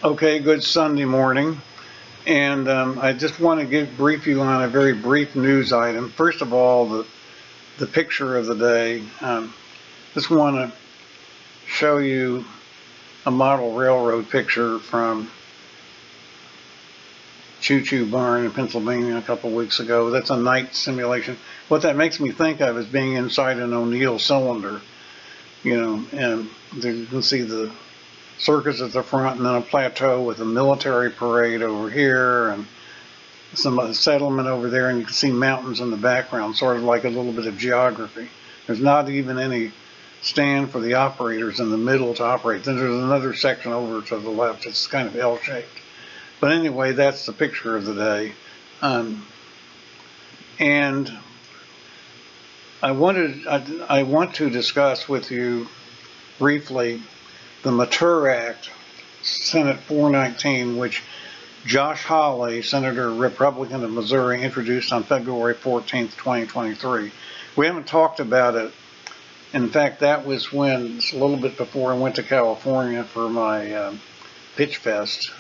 Okay, good Sunday morning. And I just want to brief you on a very brief news item. First of all, the picture of the day. Just want to show you a model railroad picture from Choo Choo Barn in Pennsylvania a couple weeks ago. That's a night simulation. What that makes me think of is being inside an O'Neill cylinder, and you can see the circus at the front and then a plateau with a military parade over here and some settlement over there, and you can see mountains in the background, sort of like a little bit of geography. There's not even any stand for the operators in the middle to operate. Then there's another section over to the left. It's kind of L-shaped. But anyway, that's the picture of the day. And I want to discuss with you briefly the Mature Act, Senate 419, which Josh Hawley, Senator Republican of Missouri, introduced on February 14th, 2023. We haven't talked about it. In fact, that was when, a little bit before I went to California for my Pitch Fest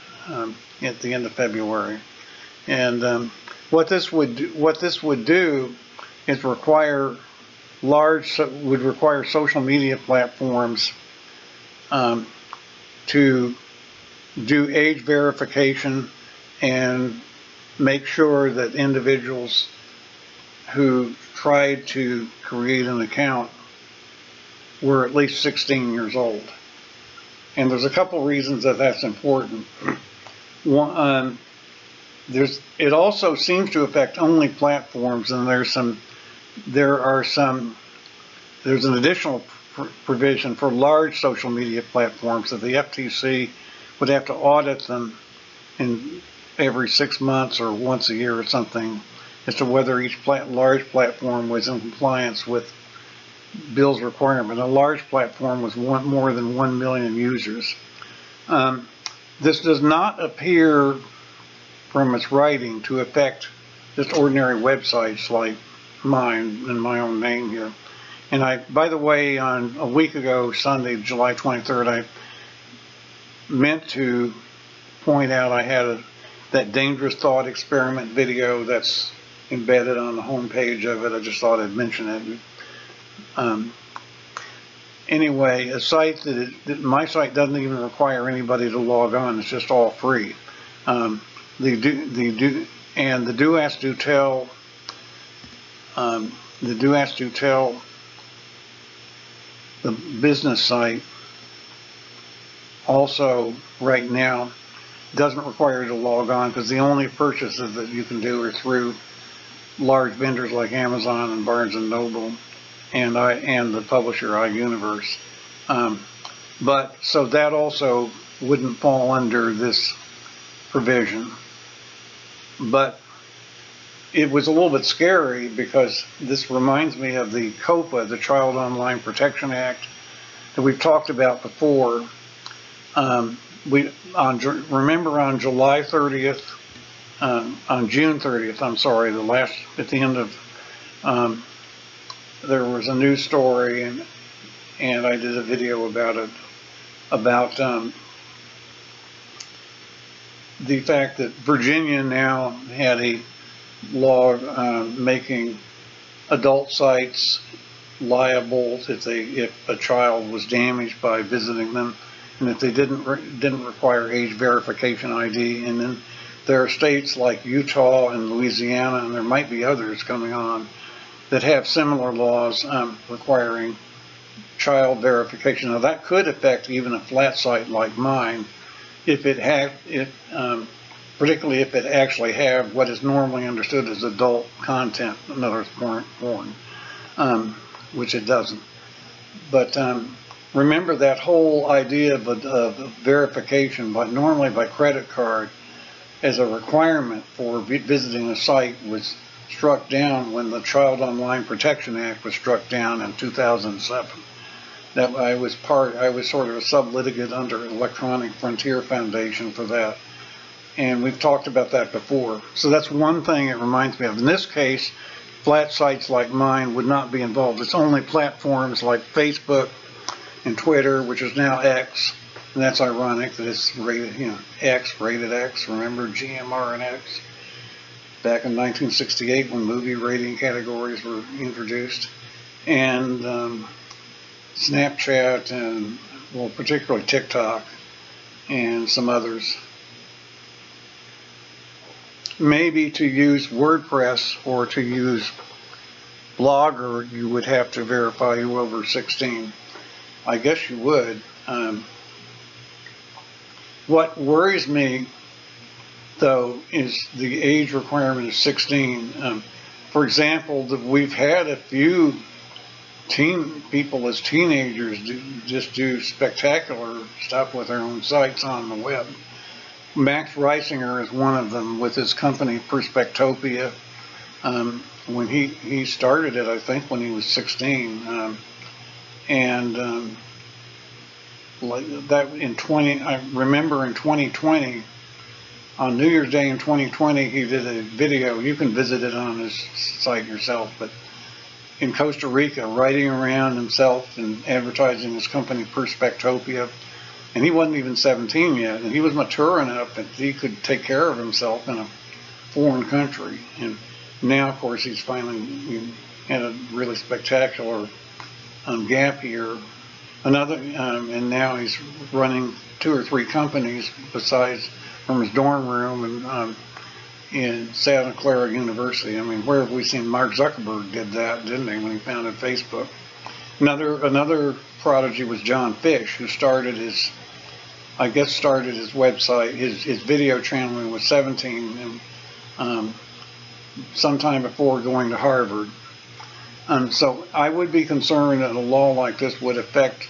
at the end of February. And what this would do is require social media platforms to do age verification and make sure that individuals who tried to create an account were at least 16 years old. And there's a couple reasons that that's important. One, it also seems to affect only platforms, and there's an additional provision for large social media platforms that the FTC would have to audit them in every 6 months or once a year or something as to whether each large platform was in compliance with Bill's requirement. A large platform was more than 1 million users. This does not appear from its writing to affect just ordinary websites like mine and my own name here. And by the way, on a week ago, Sunday, July 23rd, I meant to point out I had that dangerous thought experiment video that's embedded on the home page of it. I just thought I'd mention it. Anyway, a site my site doesn't even require anybody to log on. It's just all free. The Do Ask Do Tell. The Do Ask Do Tell, the business site, also right now doesn't require you to log on, because the only purchases that you can do are through large vendors like Amazon and Barnes and Noble and the publisher iUniverse. But so that also wouldn't fall under this provision. But it was a little bit scary because this reminds me of the COPA, the Child Online Protection Act, that we've talked about before. Remember on July 30th, on June 30th, I'm sorry, at the end of, there was a news story, and I did a video about it, about the fact that Virginia now had a law making adult sites liable if a child was damaged by visiting them, and if they didn't require age verification ID. And then there are states like Utah and Louisiana, and there might be others coming on, that have similar laws requiring child verification. Now that could affect even a flat site like mine if it had particularly if it actually have what is normally understood as adult content, in other words, porn, which it doesn't. But remember, that whole idea of verification, normally by credit card, as a requirement for visiting a site was struck down when the Child Online Protection Act was struck down in 2007. That I was sort of a sub-litigant under Electronic Frontier Foundation for that. And we've talked about that before. So that's one thing it reminds me of. In this case, flat sites like mine would not be involved. It's only platforms like Facebook and Twitter, which is now X, And that's ironic that it's rated, X, rated X. Remember GMR and X? Back in 1968 when movie rating categories were introduced. And Snapchat and, well, particularly TikTok and some others. Maybe to use WordPress or to use Blogger, you would have to verify you were over 16. I guess you would. What worries me, though, is the age requirement of 16. For example, we've had a few people as teenagers just do spectacular stuff with their own sites on the web. Max Reisinger is one of them with his company Perspectopia. When he started it, I think when he was 16, like that I remember in 2020, on New Year's Day in 2020, he did a video. You can visit it on his site yourself, but in Costa Rica, riding around himself and advertising his company Perspectopia. And he wasn't even 17 yet, and he was mature enough that he could take care of himself in a foreign country. And now, of course, he's finally had a really spectacular gap year. And now he's running 2 or 3 companies besides from his dorm room and in Santa Clara University. I mean, where have we seen? Mark Zuckerberg did that, didn't he, when he founded Facebook? Another prodigy was John Fish, who started his website, his video channel when he was 17, and sometime before going to Harvard. So I would be concerned that a law like this would affect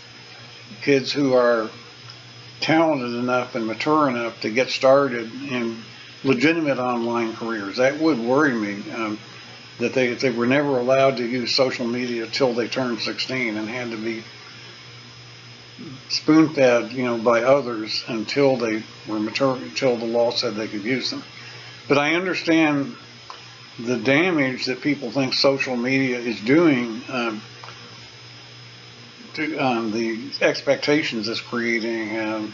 kids who are talented enough and mature enough to get started in legitimate online careers. That would worry me, that they were never allowed to use social media till they turned 16 and had to be spoon-fed, by others until they were mature, until the law said they could use them. But I understand the damage that people think social media is doing to the expectations it's creating.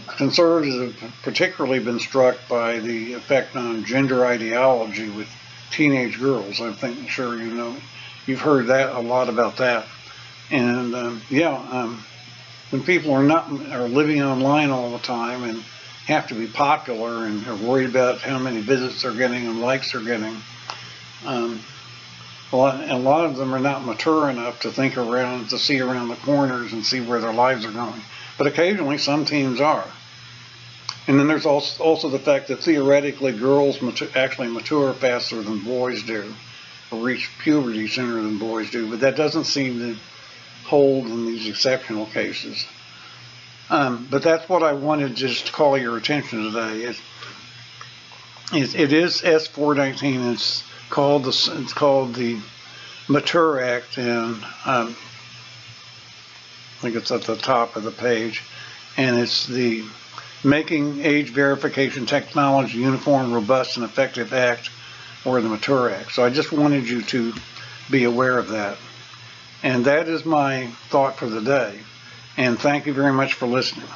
Conservatives have particularly been struck by the effect on gender ideology with teenage girls. I think, sure, you've heard that a lot about that. And when people are living online all the time and have to be popular and are worried about how many visits they're getting and likes they're getting, a lot of them are not mature enough to see around the corners and see where their lives are going. But occasionally some teens are. And then there's also the fact that theoretically girls actually mature faster than boys do, or reach puberty sooner than boys do, but that doesn't seem to hold in these exceptional cases. But that's what I wanted just to call your attention today. It is S419. It's called the Mature Act, and I think it's at the top of the page, and it's the Making Age Verification Technology Uniform, Robust, and Effective Act, or the Mature Act. So I just wanted you to be aware of that. And that is my thought for the day. And thank you very much for listening.